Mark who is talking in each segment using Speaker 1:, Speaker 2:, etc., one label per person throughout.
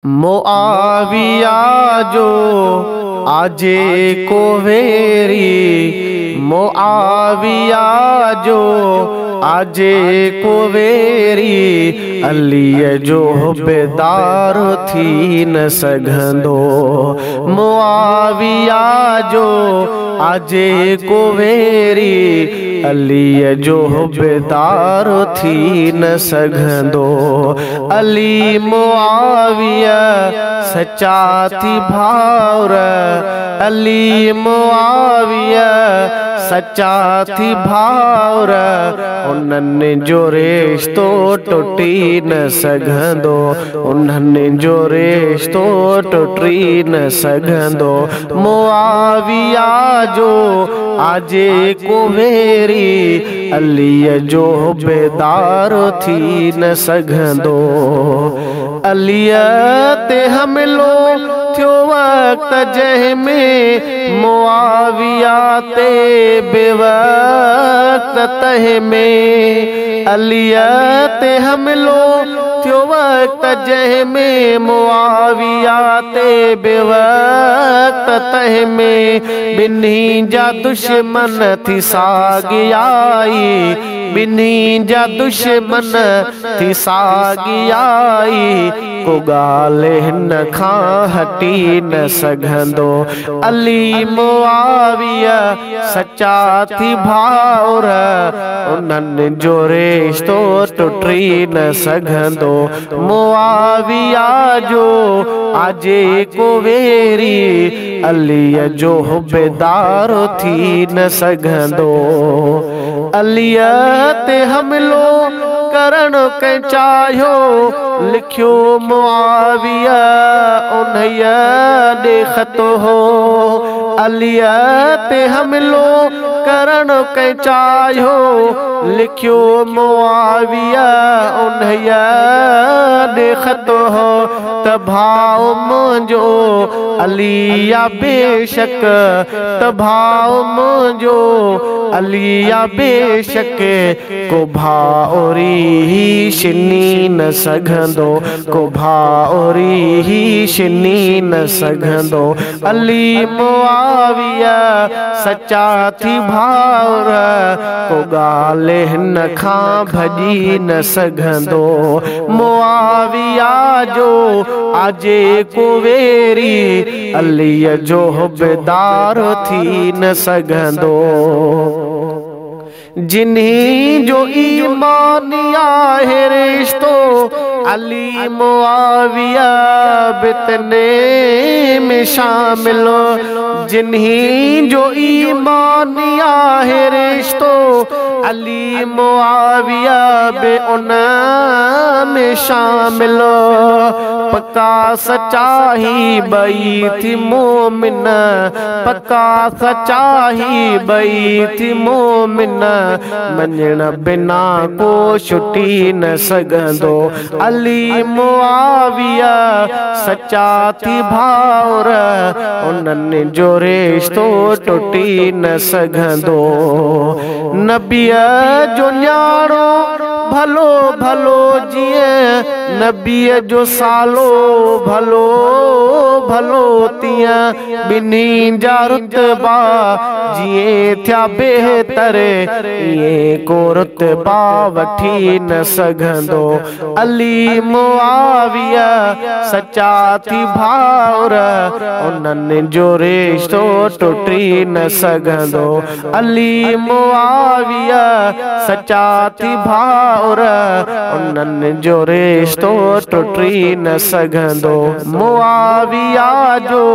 Speaker 1: मुआविया जो आजे को वेरी, मुआविया जो आजे को वेरी, अली जो बेदार थी न सघंदो। मुआविया जो आजे को वेरी, अली जो बेदार थी न सघंदो। अली मुआविया सच्चा थी भावर, अली मुआविया सच्चा थी भावर, उन्हनि जो रिश्तो टुटी न सघंदो, उन्हनि जो रिश्तो टुटी न सघंदो। मुआविया जो आजे को वेरी, अली जो बेदार थी न सघंदो। अलीअ ते हमलो थियो वक्त जंहिंमें, मुआविया ते बेवक्त तंहिंमें। अलीअ ते हमलो थियो वक्त जंहिंमें, मुआविया ते बेवक्त तंहिंमें। बिन्ही जा दुश्मन थी साॻी आई, बिन्ही जा दुश्मन थी साॻी आई, को ॻाल्हि हिन खां हटी न सघंदो। अली मुआविया सच्चा थी भाउर, उन्हनि जो रिश्तो टुटी न सघंदो। मुआविया जो आजे को वेरी, अली जो बेदार थी न सघंदो। अलीअ ते हमलो करण कंहिं चाहियो, लिखियो मुआविया उन्हीअ ॾे ख़त हो। अलीअ ते हमलो करण कंहिं चाहियो, लिखियो मुआविया उन्हीअ ॾे ख़त हो। त भाउ मुंहिंजो अलीया बेशक, त भाउ मुंहिंजो अलीया बेशक, को भाउरी छिनी न सघंदो, को भाउरी छिनी न सघंदो। अली मुआविया सच्चा थी भाउर, को ॻाल्हि हिन खां भॼी न सघंदो। मुआविया जो आजे को वेरी, अली जो बेदार थी न सघंदो। जिन्ही जो ईमान आहे रिश्तो, अली मुआविया बितने में शामिल। जिन्ही जो ईमान आहे रिश्तो, अली मुआविया बे उन में शामिल। पक्का सच्चा ही बई थी मोमिन, पक्का सच्चा ही बई थी मोमिन, मञण बिना को छुटी न सघंदो। अली मुआविया सच्चा थी भाउर, उन्हनि जो रिश्तो टुटी न सघंदो। नबीअ जो न्याणो भलो भलो जीअं, नबीअ जो सालो भलो भलो तीअं, बिन्ही जा रुतबा जीअं थिया बेहतर, ईअं को रुतबा वठी न सघंदो। अली मुआविया सच्चा थी भाउर, उन्हनि जो रिश्तो टुटी न सघंदो। अली मुआविया सच्चा थी भाउर, उन्हनि जो रिश्तो टुटी न सघंदो। मुआविया जो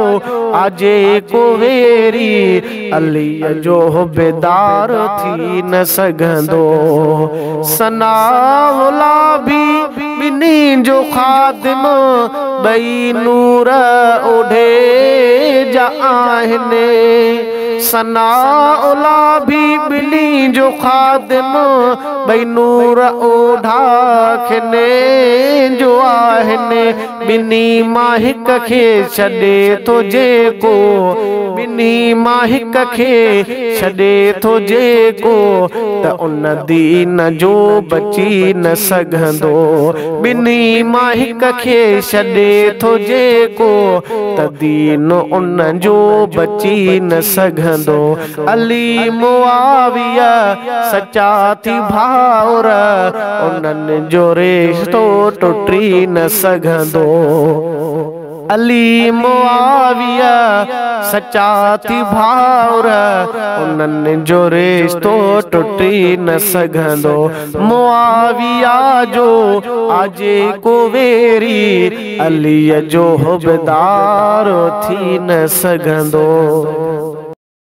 Speaker 1: आजे को वेरी, अली जो बेदार थी न सघंदो। सनाउला भी बिन्ही जो खादिम, ॿई नूर ओढ़े जा आहिनि। सनाउला भी बिन्ही जो खादिम, ॿई नूर ओढ़ा खिने जो आहिनि। बिनी मां हिक खे छॾे थो जेको, बिनी मां हिक खे छॾे थो जेको, त उन दीन जो बची न सघंदो। बिनी मां हिक खे छॾे थो जेको, त दीन उन जो बची न सघंदो। अली मुआविया सच्चा थी भाउर, उन्हनि जो रिश्तो टुटी न सघंदो। अली मुआविया सच्चा थी भाउर, उन्हनि जो रिश्तो टुटी न सघंदो। मुआविया जो आजे को वेरी, अलीअ जो हुबदार थी न सघंदो।